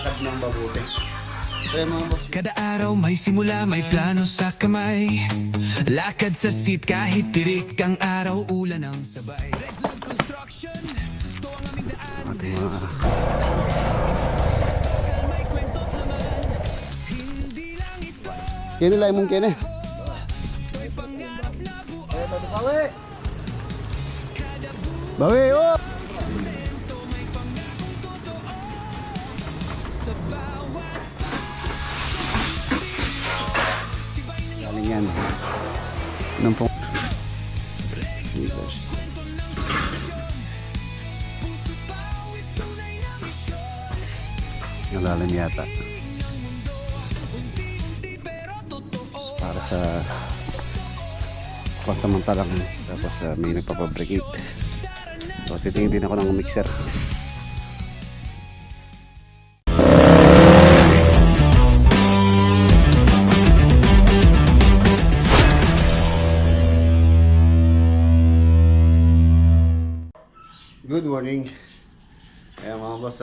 malakad ng mabuti. Kaya mga boss, Kada araw may simula, may plano sa kamay. Lakad sa seat kahit tirik ang araw, ulan ang sabay. Rexland Construction, to ang aming daan. ating mga May kwento't laman, hindi lang ito. kinilay mong kine. May pangarap na buo. Bawi, oh! Sa bawat Galing yan. Nung pong... Nalalim yata. Para sa pasamantalang tapos may nagpapabricate. So titingin din ako ng mixer. Good morning. Ayan mga boss,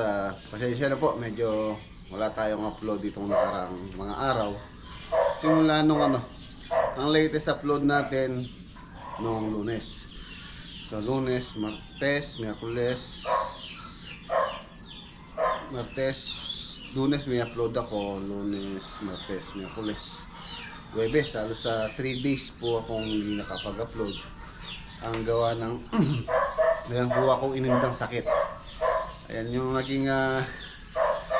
pasensya na po, medyo wala tayong upload ditong nakarang mga araw. Simula nung ang latest upload natin nung Lunes. So Lunes, Lunes may upload ako, Lunes, Martes, Miyerkules, Huwebes. Halos sa 3 days po akong hindi nakapag-upload. Ang gawa ng meron po akong inindang sakit. Ayan yung naging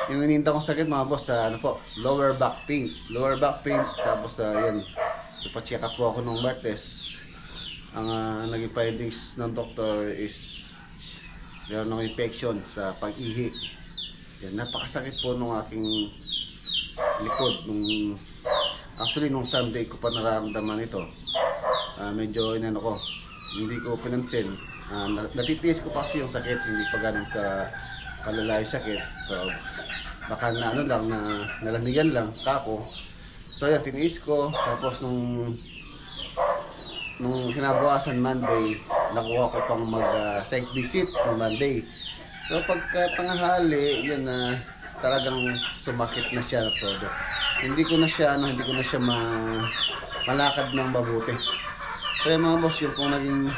yung inindang kong sakit mga boss, lower back pain. Tapos yan, ipa-check up po ako nung Martes. Ang naging findings ng doktor is meron ng infection sa pag-ihi. Yan, napakasakit po nung aking likod. Actually nung Sunday ko pa nararamdaman ito. Medyo hindi ko pinansin. Natitiis ko pa kasi yung sakit, hindi pa ganun kalala yung sakit. So baka nalanigan lang kako. So yan, tiniis ko. Tapos nung kinabukasan Monday, nakuha ko pang site visit ng Monday. So pagka tanghali, yun talagang sumakit na siya na todo. Hindi ko na siya malakad ng mabuti. So yung mga boss, yung pong naging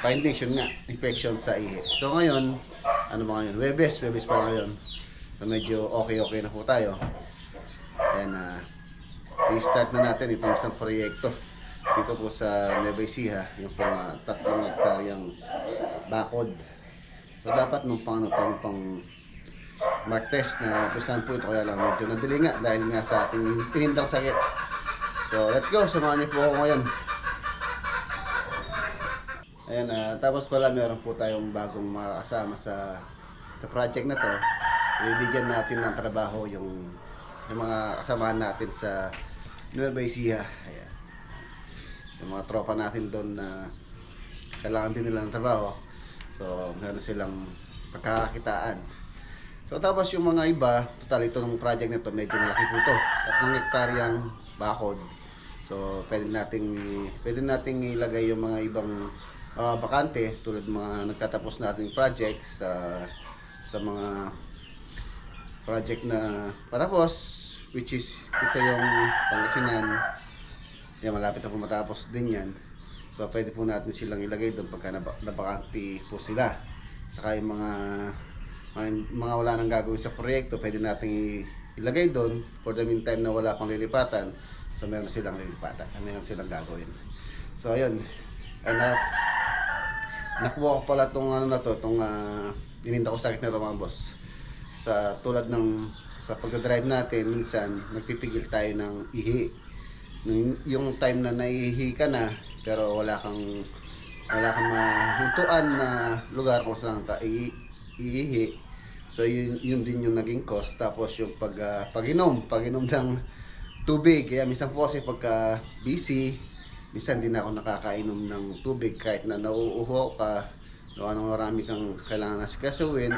findings yun nga, infection sa ihi. So ngayon, Huwebes pa ngayon. So medyo okay na po tayo. Then i-start na natin itong isang proyekto dito po sa Nueva Ecija, yung pong 3 hektaryang bakod. So dapat nung pang Martes na upisan po ito, kaya lang medyo nadali nga dahil nga sa ating tinindang sakit. So let's go, samahan niyo po ako ngayon. Ayan, tapos pala meron po tayong bagong makakasama sa project na to. Bibigyan natin ng trabaho yung mga kasamahan natin sa Nueva Ecija. Ayan. Yung mga tropa natin doon na kailangan din nila ng trabaho. So, meron silang pagkakakitaan. So, tapos yung mga iba, total ito ng project na to, medyo malaki po ito. 3 hektaryang bakod. So, pwede nating ilagay yung mga ibang bakante tulad mga nagtatapos nating projects sa mga project na patapos, which is ito yung Pangasinan. Yan, malapit na po matapos din yan. So pwede po natin silang ilagay doon pagka nabakante po sila. Saka yung mga wala nang gagawin sa proyekto, pwede natin ilagay doon for the meantime na wala pang lilipatan. So meron silang lilipatan, meron silang gagawin. So ayun, nakuha ko pala itong ininda ko sakit na ito mga boss. Tulad sa pagdadrive natin, minsan nagpipigil tayo ng ihi. Yung time na naihi ka na, pero wala kang mahintuan na lugar kung saan ka iihi. So yun din yung naging cause. Tapos yung pag-inom ng tubig. Kaya minsan po kasi pagka busy, minsan din ako nakakainom ng tubig kahit na nauuho ka, marami kang kailangan asikasuhin,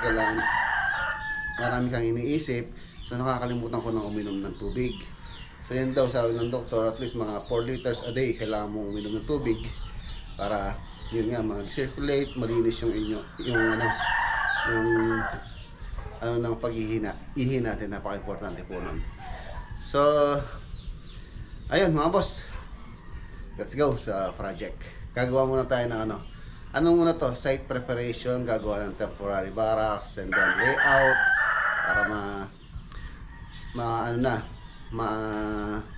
marami kang iniisip, so nakakalimutan ko na uminom ng tubig. So yan daw sabi ng doktor, at least mga 4 liters a day kailangan mong uminom ng tubig para yun nga mag-circulate, malinis yung ano ng ihi natin, napaka-importante po nun. So, ayun mga boss, let's go sa project. Gagawa muna tayo ng ano muna to, site preparation, gagawa ng temporary barracks and then layout para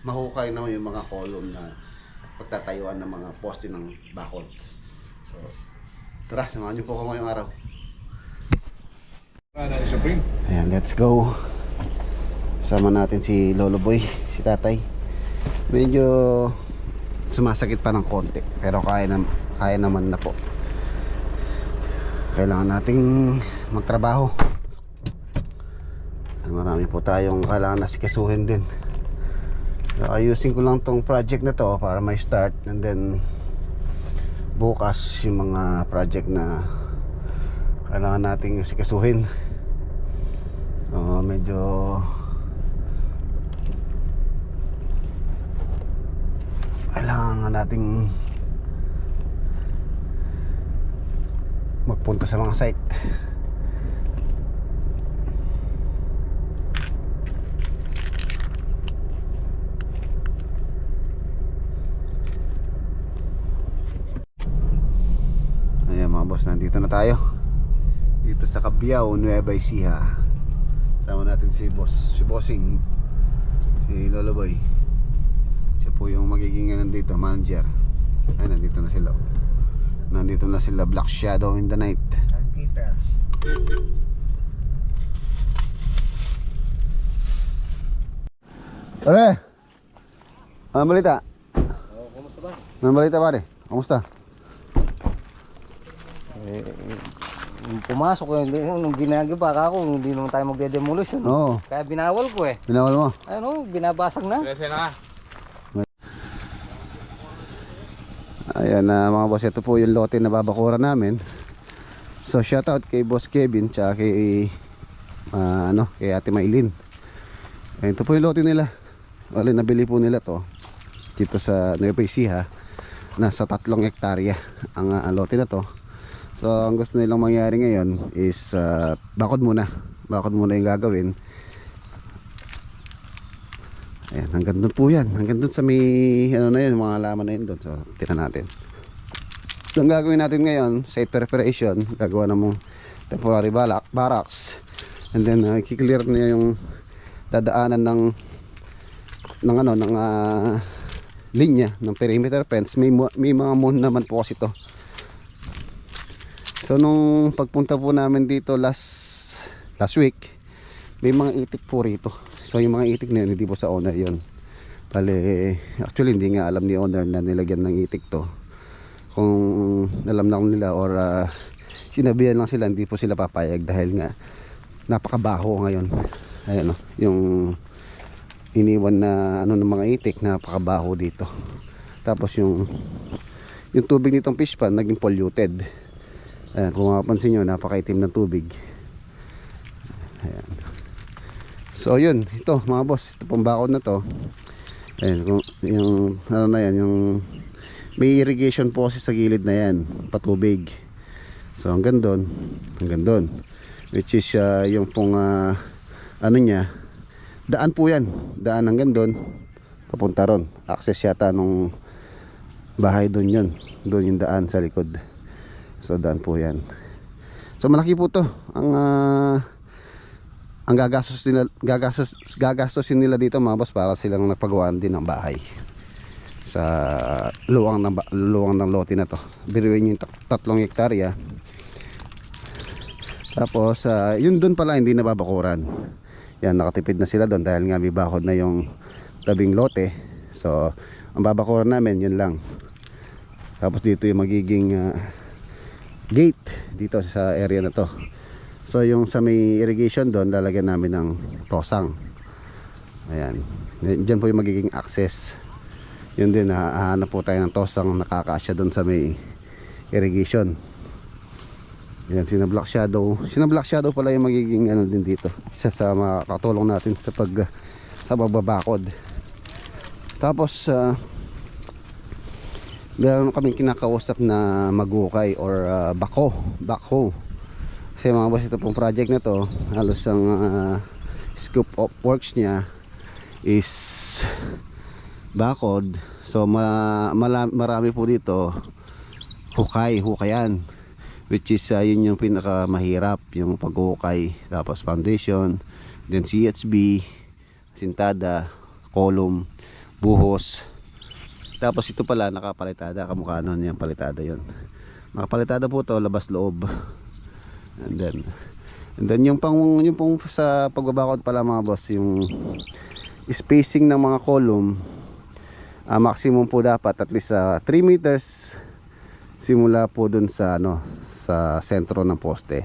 mahukay na yung mga column na pagtatayuan ng mga poste ng bakod. So, tara, samahan niyo po ako ngayong araw. Ayan, let's go. Sama natin si Lolo Boy, si Tatay. Medyo sumasakit pa ng konti, pero kaya naman na po. Kailangan nating magtrabaho. Marami po tayong kailangan nasikasuhin din. So, ayusin ko lang tong project na to para may start, and then bukas yung mga project na kailangan nating sikasuhin. Medyo kailangan nating magpunta sa mga site. Ayan mga boss, nandito na tayo dito sa Cabiao, Nueva Ecija. Sama natin si Bossing, si Lolo Boy. Siya po yung magiging nandito, manager. Ay, nandito na sila, Black Shadow in the night. Pare, ano balita? Kumusta ba? Ano balita pare? Kumusta? Pumasok ko nung ginagawa ka ako, hindi naman tayo magde-demolition. Oo. Kaya binawal ko eh. Binawal mo? Ano, binabasag na. Ayan na mga boss, ito po yung lote na babakuran namin. So shoutout kay Boss Kevin tsaka kay kay Ate Maylin. Ayan, ito po yung lote nila. Wala, nabili po nila to dito sa Nueva Ecija. Nasa 3 hektarya ang lote na to. So ang gusto nilang mangyari ngayon is bakod muna yung gagawin. Ayan, hanggang doon po yan. Hanggang doon sa may na yun, mga halaman na yun doon. So tira natin. So ang gagawin natin ngayon, site preparation, gagawa ng mga temporary barracks, and then i-clear niya yung dadaanan ng linya ng perimeter fence. May mga moon naman po kasi ito. So nung pagpunta po namin dito last week, may mga itik po rito. So yung mga itik na yun, hindi po sa owner yun. Actually hindi nga alam ni owner na nilagyan ng itik to. Kung alam lang nila or sinabihan lang sila, hindi po sila papayag dahil nga napakabaho ngayon. Ayan yung iniwan na ng mga itik, napakabaho dito. Tapos yung tubig nitong fish pond naging polluted. Ayan, kung mapapansin nyo, napakaitim ng tubig. Ayan. So yun, ito mga boss, ito pang bakod na to. Ayan, kung yung yung may irrigation po kasi sa gilid na yan, patubig. So hanggang doon, which is yung pong niya, daan po yan, daan hanggang doon, papunta ron. Access yata nung bahay doon yun, doon yung daan sa likod. So daan po yan. So malaki po to ang gagastusin nila dito mga boss, para silang nagpagawaan din ng bahay sa luwang ng lote na to. Biruin yung 3 hektarya. Tapos yun doon pala hindi nababakuran. Yan, nakatipid na sila doon dahil nga may bakod na yung tabing lote. So ang babakuran namin yun lang. Tapos dito yung magiging gate dito sa area na to. So yung sa may irrigation doon, lalagyan namin ng tosang. Ayan, dyan po yung magiging access. Yun din, hahanap po tayo ng tosang nakakasya doon sa may irrigation. Ayan, sina Black Shadow pala yung magiging din dito. Isa sa makakatulong natin sa pagbabakod. Tapos meron kaming kinakausap na magukay or backhoe. Kasi mga boss, ito pong project na to, halos ang scope of works niya is bakod. So marami po dito hukayan, which is yun yung pinaka mahirap, yung paghuhukay. Tapos foundation, then CHB, sintada, column, buhos. Tapos ito pala nakapalitada, kamukha nun yung palitada yun. Nakapalitada po to, labas loob. And then yung pong sa pagbabakod pala mga boss, yung spacing ng mga column, maximum po dapat at least 3 meters simula po dun sa sa sentro ng poste,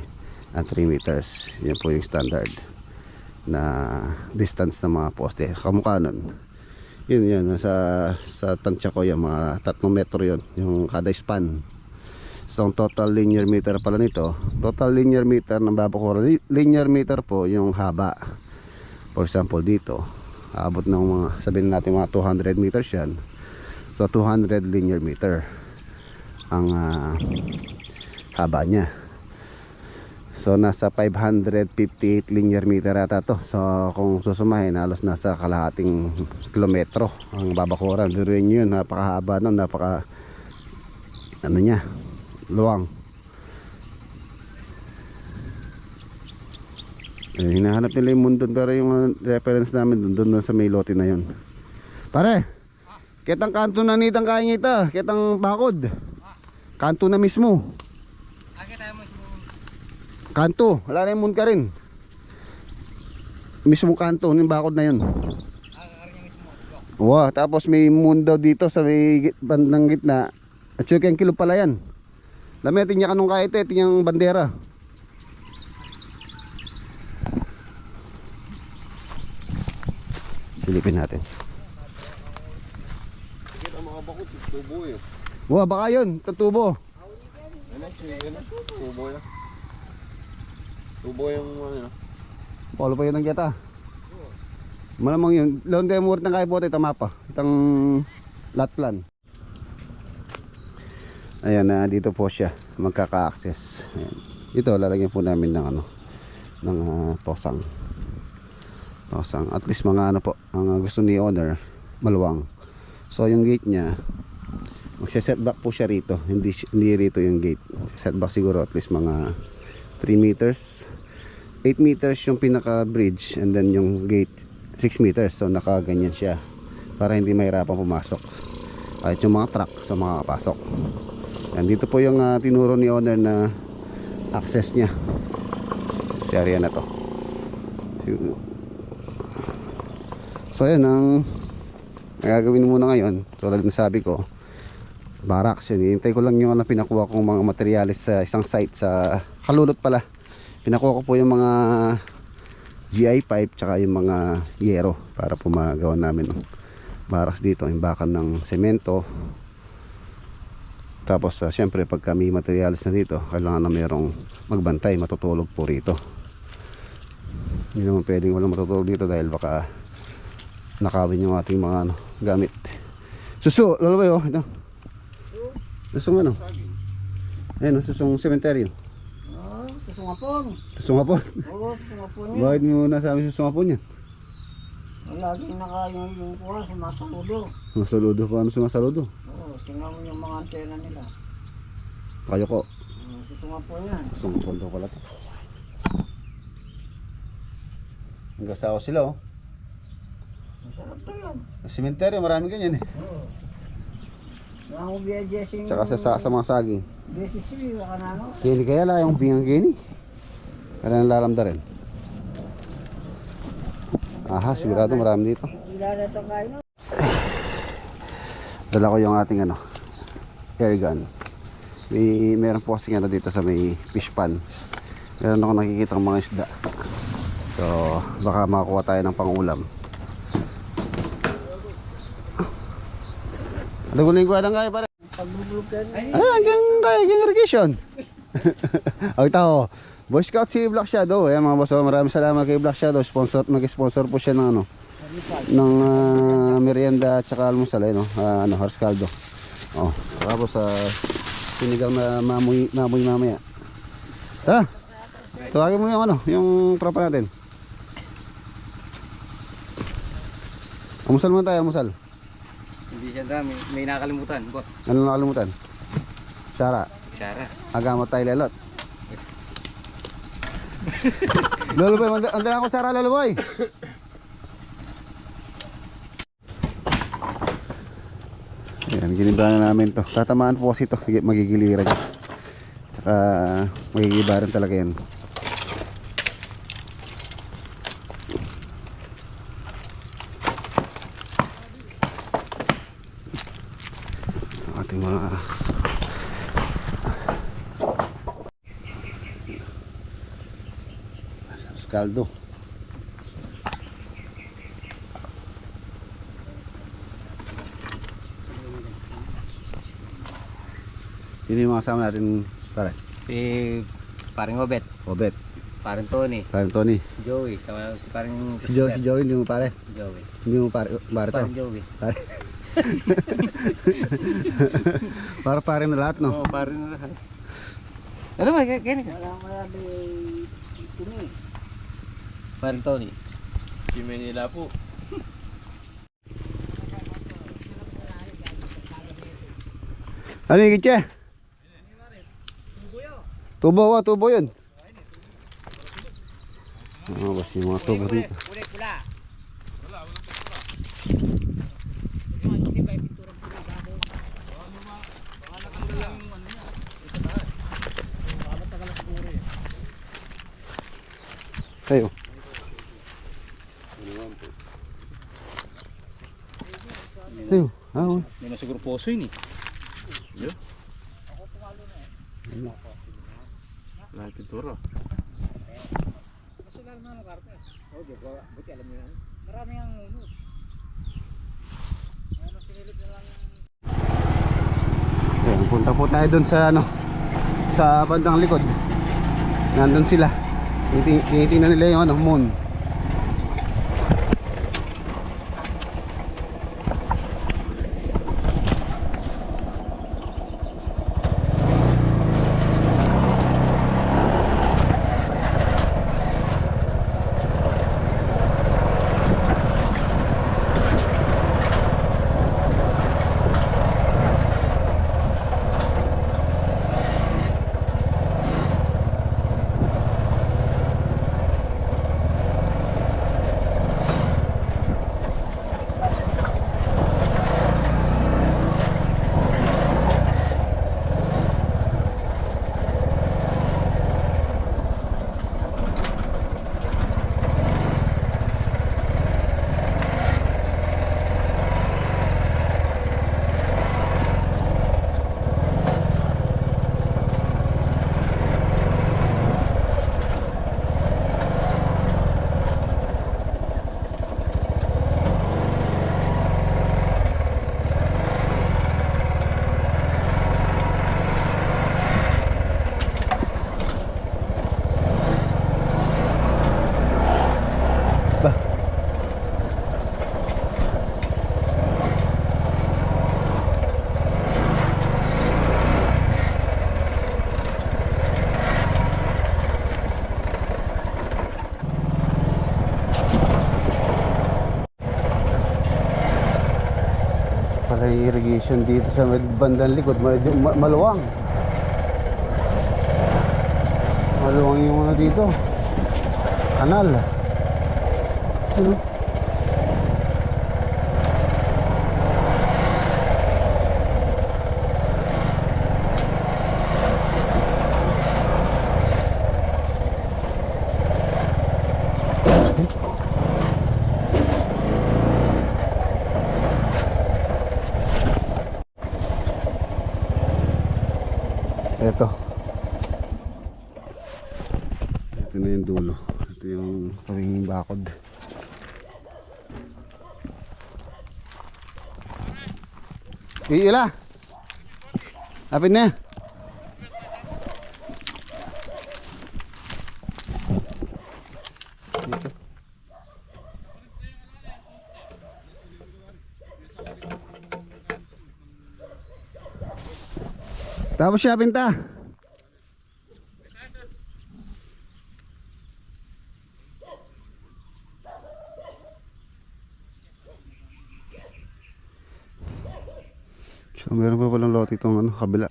3 meters. Yan po yung standard na distance ng mga poste. Kamukha nun yun sa tansya ko, yung mga 3 metro yun yung kada span. So ang total linear meter pala nito, total linear meter ng babakuran, linear meter po yung haba. For example dito, aabot ng mga, sabihin natin mga 200 meters yan. So 200 linear meter ang haba niya. So nasa 558 linear meter ata to. So kung susumahin, halos nasa kalahating kilometro ang babakuran. Duruin nyo yun, napakahaba nun, napaka niya, luwang. Hinahanap nila yung mundo, pero yung reference namin doon sa may lote na yun. Pare, kitang kanto na nitang kaingita, kitang bakod. Kanto na mismo. Kanto, wala na yung moon ka rin. Mismo kanto, yung bakod na yun. Wow, tapos may moon daw dito sa may bandang gitna. At sure kayang kilo pala yan. Lamitin niya kanong kahit yung bandera. Silipin natin. Kita mga bakot, tubo eh. Wow, baka yun, tutubo. Tubo yan. Tubo yung ano. Polo pa yun ang gyata. Malamang yun. Laon tayo murit ng kaibote, tama pa. Itang lot plan. Ayan, dito po siya magkaka-access. Ayan. Ito lalagyan po namin ng ng tosang. At least mga po ang gusto ni owner, maluwang. So yung gate niya, magse-setback po siya rito. Hindi rito yung gate. Setback siguro at least mga 3 meters. 8 meters yung pinaka bridge, and then yung gate 6 meters. So nakaganyan siya para hindi mahirapan pumasok. Kahit yung mga truck sa mga kapasok. Yan, dito po yung tinuro ni owner na access niya. Si area na to. So yan ang gagawin muna ngayon. Tulad ng sabi ko, barracks yun. Hintay ko lang yung pinakuha kong mga materyales sa isang site sa Kalulot pala. Pinakuha ko po yung mga GI pipe tsaka yung mga yero para po magawa namin barracks dito. Imbakan ng semento. Tapos syempre pagka may materials na dito, kailangan na mayroong magbantay, matutulog po rito. Hindi naman pwedeng walang matutulog dito dahil baka nakawin yung ating mga gamit. Suso, lalabay oh, ito. Susong ano? Ayun, susong sementeryo. Susong hapon. Susong hapon? Oo, susong hapon yun. Bakit mo nasabi susong hapon yan? Laging yung kuha, sumasaludo. Sumasaludo pa, ano sumasaludo? Oo, tingnan mo yung mga antena nila. Kayo ko. Susong hapon yan. Susong hapon daw pala to. Hanggang sa ako sila oh. Masarap to yan. Sa sementeryo, marami ganyan eh. Oo. Yung biya Jessing. Tsaka sa mga saging. Jessing, baka na ano. Kini kaya lang yung bingang kini. Kaya nalalamda rin. Aha, sigurado marami dito. Ilan na ito kayo no? Dala ko yung ating air gun. Meron po kasi dito sa may fish pan. Meron ako nakikita ng mga isda. So baka makakuha tayo ng pangulam. Daguling-guadang kaya pare. Pagbubulog ka rin. Hanggang irrigation. O ito, Boy Scout si Black Shadow. Ayan mga boss, maraming salamat kay Black Shadow. Nag-sponsor po siya ng ng merienda at saka almusal horse caldo. Oh, tapos sinigang na mamoy mamaya. Ta. Tawagin mo yung ano, yung tropa natin. Almusal muna tayo, almusal. Hindi siya dami. May nakalimutan. Bot. Ano nakalimutan? Sara. Sara. Agamot tayo lelot. Lolo boy, andun ako Sara, lolo boy. Ayan, ginibra na namin to. Tatamaan po kasi to, magigiliran. Tsaka magigibaran talaga yan. Ating mga kaldo. Yun yung mga kasama natin pare. Si paring Obet. Obet, Paring Tony. parang Tony. Joey. Sama si paring Si Joey hindi mo pare. Joey. Hindi mo pare to. Paring Joey. Pare. Para pare na lahat no. Oo, paring na lahat. Ano ba? Kaya ka? Paring Tony. Kimi nila po. Ano yung kitche? Tubo wa, tubo yun. Basta yung mga tubo dito. Tayo. Tayo. Ah, May na siguro poso yun eh. Yo. Lahat pintura. ayan, punta po tayo dun sa ano, sa bandang likod. Nandun sila. Tinitingnan nila yung ano, moon. Pala yung irrigation dito sa bandang likod, medyo maluwang. Maluwang yung ano dito. Kanal. Ano? Ito na yung dulo. Ito yung kaming bakod. Iila. Apin na. Dito. Tapos siya pinta. So meron pa palang lote itong ano, kabila.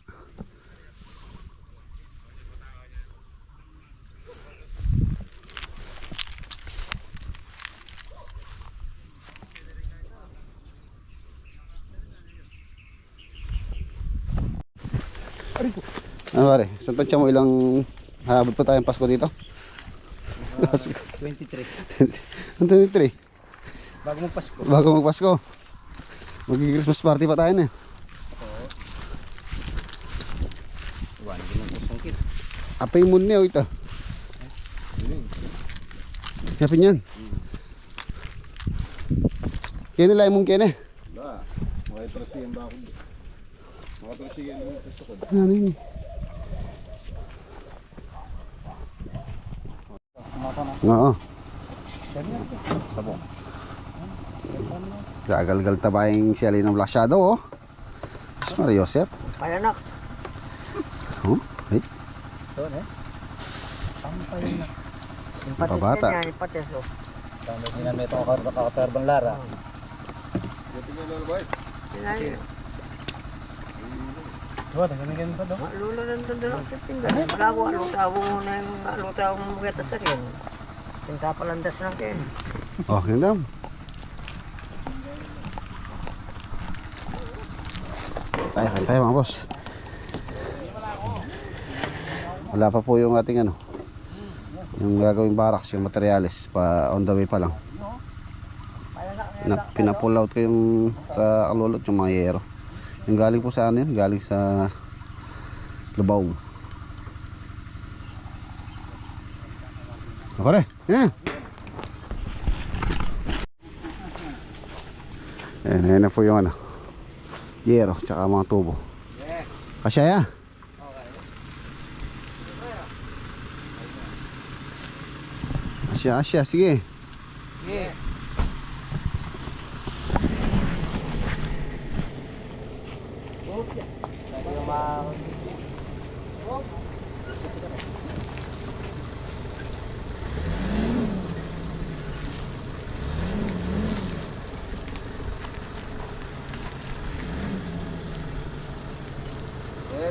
Ano pare, sa tansya mo ilang habot pa tayong Pasko dito? Pasko. 23. Ang 23? Bago magpasko. Bago magpasko. Mag-Christmas party pa tayo na. Buwan, hindi nang kusungkit. Apay mo niya ito. Yapin yan. Kaya nila mong kaya na. Ba, makaitrasiyan ba ako? Makatrasiyan mo sa sukod. Ano yun? Oo. Sabong. Gagalgal tabayang si Alina Blasado oh. Mario Joseph. Ay anak. Oh, ay. Doon eh. Pampay na. Pabata. Ipates oh. Tama din na may itong kakatarbang lara. Dito mo lalabay. Wala, ganyan pa daw. Lula nandun doon ang titingga. Malago, anong tawag mo na yung anong tawag mo mga sa akin. Tinta palandas lang kayo. Oh, yun daw. Tayo mga boss. Wala pa po yung ating ano, yung gagawing barracks, yung materials pa on the way pa lang. Pinapull out ko yung sa kalulot yung mga yero. Yung galing po sa ano yun, galing sa Lubaw. Ako rin, yan. Ayan na po yung ano, yero, tsaka mga tubo. Kasya ya. Asya, sige. Yeah.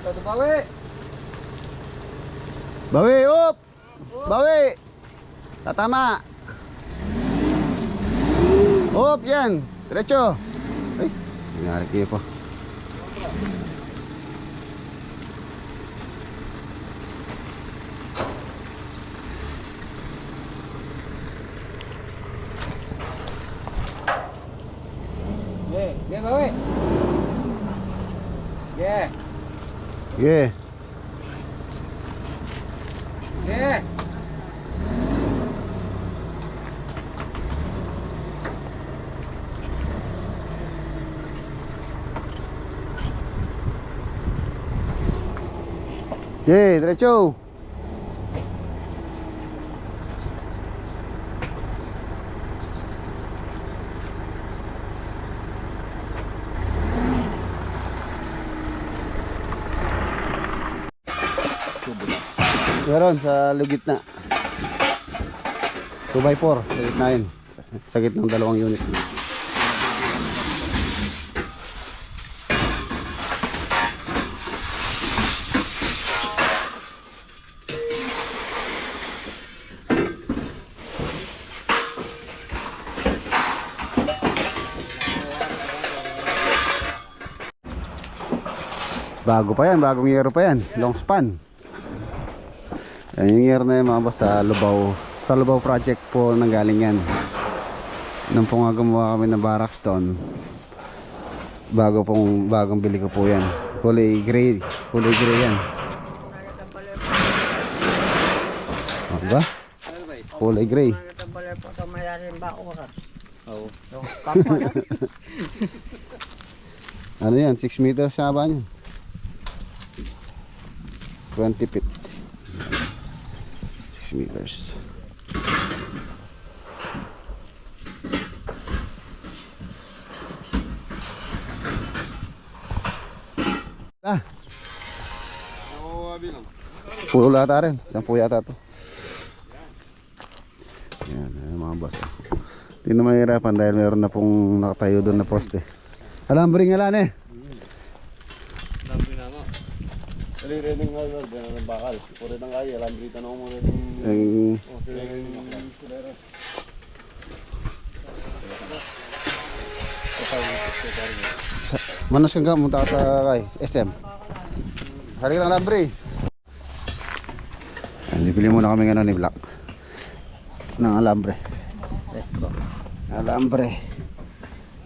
Todo bawi. Bawi, up! Bawi! Tatama! Up, yan! Diretso! Ay, nangyari kayo po. Yeah, bawi. Yeah. Yeah. Yeah. Yeah, diretso! Meron sa lugit na 2x4 sa gitna yun, sa gitna ng dalawang unit. Bago pa yan, bagong yero pa yan, long span. Ayan yung year na yun mga boss, sa Lubaw project po nanggaling yan. Nung po nga gumawa kami ng barracks doon, bagong bili ko po yan. Kulay gray yan. O, diba? Kulay gray. Nagtabali po ito mayarin ba oras? Oo. Yung kapwa na. Ano yan, 6 meters sa haba niyan, 20 feet, 6 meters. Oo, bilang. Puro lata rin, 10 yata to. Yan mga boss. Hindi na mahirapan dahil meron na pong nakatayo doon na poste. Alambring nga lang eh. Rin ng hardware, gano'n ng bakal. Puro ng kaya, lambrita na mo rin ng... Ang manos kang munta ka sa kay SM. Hari lang labre. Bibili muna kami ng ni Black ng alambre. Alambre.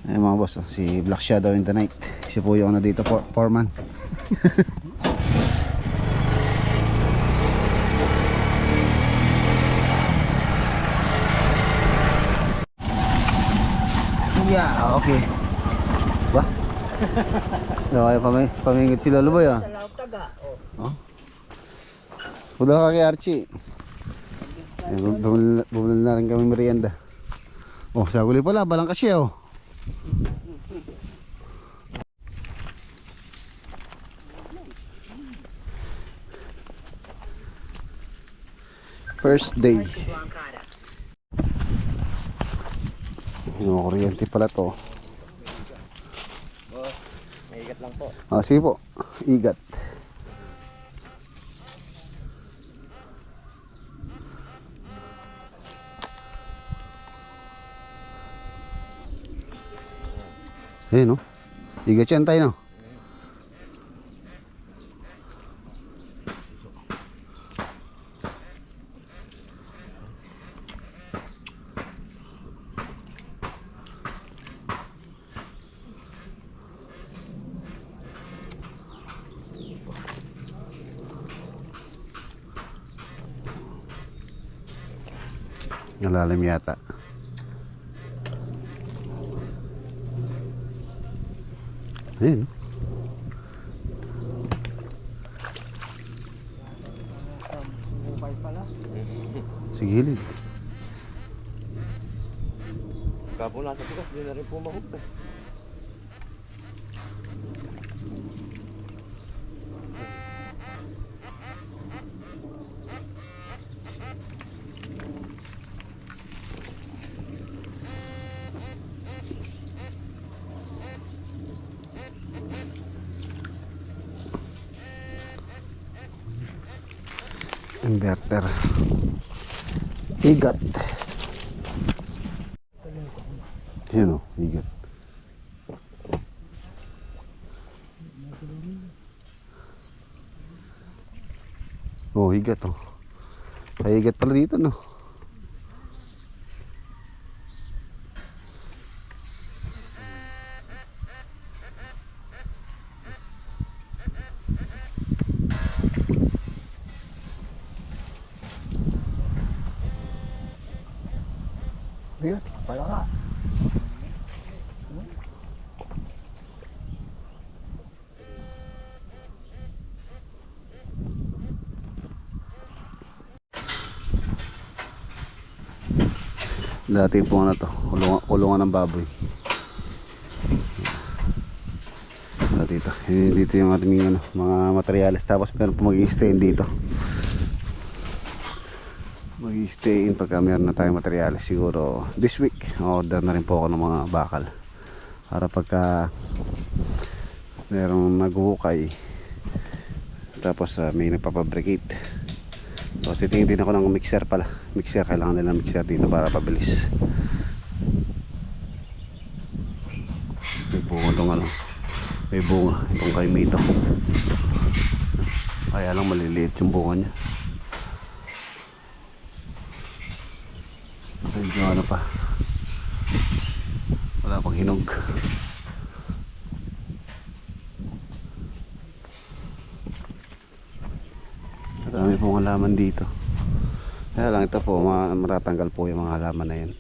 Ay mga boss, si Black Shadow in the night. Si po yung dito foreman. Yeah, okay. Ba? Kaya pamingit si Lolo Boy ah. Sa laot taga. Oh. Punta ka kay Archie. Bumili na rin kami merienda. Oh, saguli pala, balang kasi oh. First day. Yung kuryente pala to. May igat lang po. Ah, sige po. Igat. Eh no. Igat yan tayo no. Nalalim yata. Ayun. Sa gilid. Kapon nasa tigas, di na rin po mahugta. Inverter. Igat. Yan o, igat. Oh, igat o. Ay, igat pala dito no. Ayun, pala ka. Dati po na to, kulungan ng baboy. Dito, dito yung ating mga materyales. Tapos meron po mag-i-stay dito. Mag-i-stay in pagka meron na tayong materyales. Siguro this week order na rin po ako ng mga bakal para pagka merong naghuhukay tapos may nagpapabricate. So titingin din ako ng mixer pala. Mixer, kailangan nila ng mixer dito para pabilis. May bunga itong ano. May bunga itong kay Mito. Kaya lang maliliit yung bunga niya. Medyo ano pa. Wala pang hinog. Marami pong halaman dito. Kaya lang ito po, matatanggal po yung mga halaman na yan.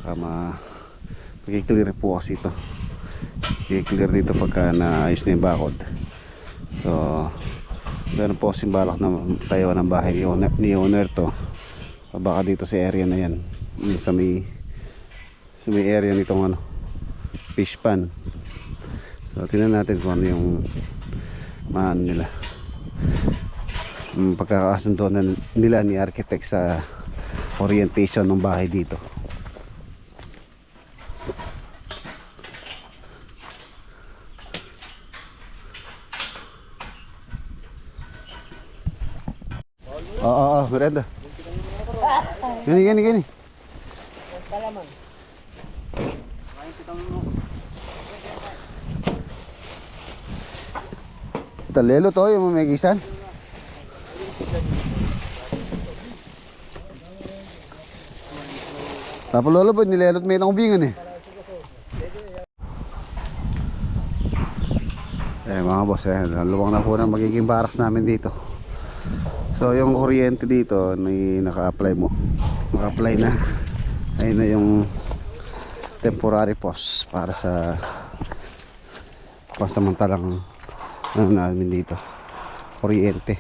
Baka magkiklear po kasi ito. Magkiklear dito pagka naayos na yung bakod. So meron po kasing balak na tayo ng bahay ni owner to. Baka dito sa area na yan, sa may area nitong ano, fish pan. So tingnan natin kung ano yung maan nila, pagkakasundo nila ni architect sa orientation ng bahay dito. Oo, merenda. Gani. Palaman. Talelo to, yung may gisan. Tapos lolo po, nilelot may nakubingan eh. Mga boss, luwang na po na magiging baras namin dito. So yung kuryente dito, naka-apply mo. Naka-apply na. Ayun na yung temporary post para sa pasamantalang ano namin dito, kuryente.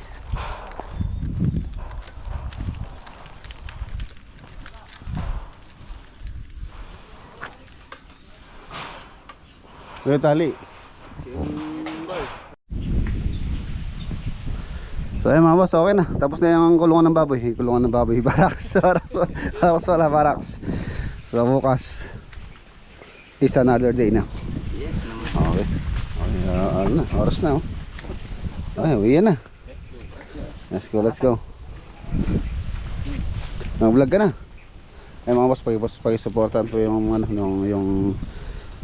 Kuya tali. So ayun mga boss, okay na. Tapos na yung kulungan ng baboy. Kulungan ng baboy. Baraks. Baraks. So bukas is another day na. Okay. Ano na, oras na oh. Okay, uwi na. Let's go. Nag-vlog ka na. Ay mga boss, pag-supportan po yung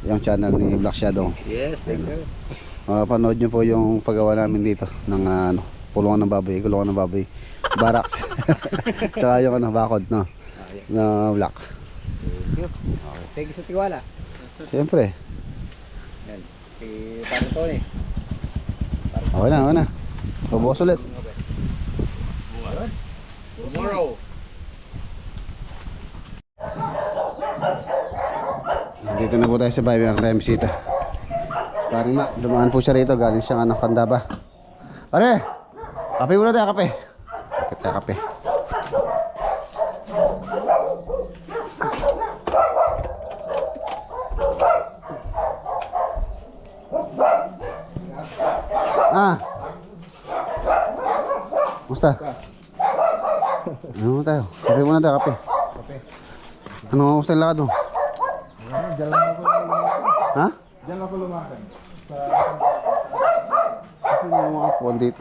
yung channel ni Black Shadow. Yes, thank you. Panood nyo po yung paggawa namin dito ng kulungan ng baboy, baraks. Tsaka yung bakod na black. Thank you sa tiwala. Siyempre. Yan. Si Pare Tony. Okay na. Bubukas ulit. Tomorrow. Dito na po tayo sa bahay. Meron tayong bisita. Parang dumaan po siya rito. Galing siyang Kanda ba? Pare! Kape muna tayo, kape. Kape. Musta? Ano tayo? Kape muna tayo, kape. Ano gusto yung lakad mo? Diyan lang ako lumakan. Ha? Diyan lang ako lumakan. Kasi yung mga puwan dito.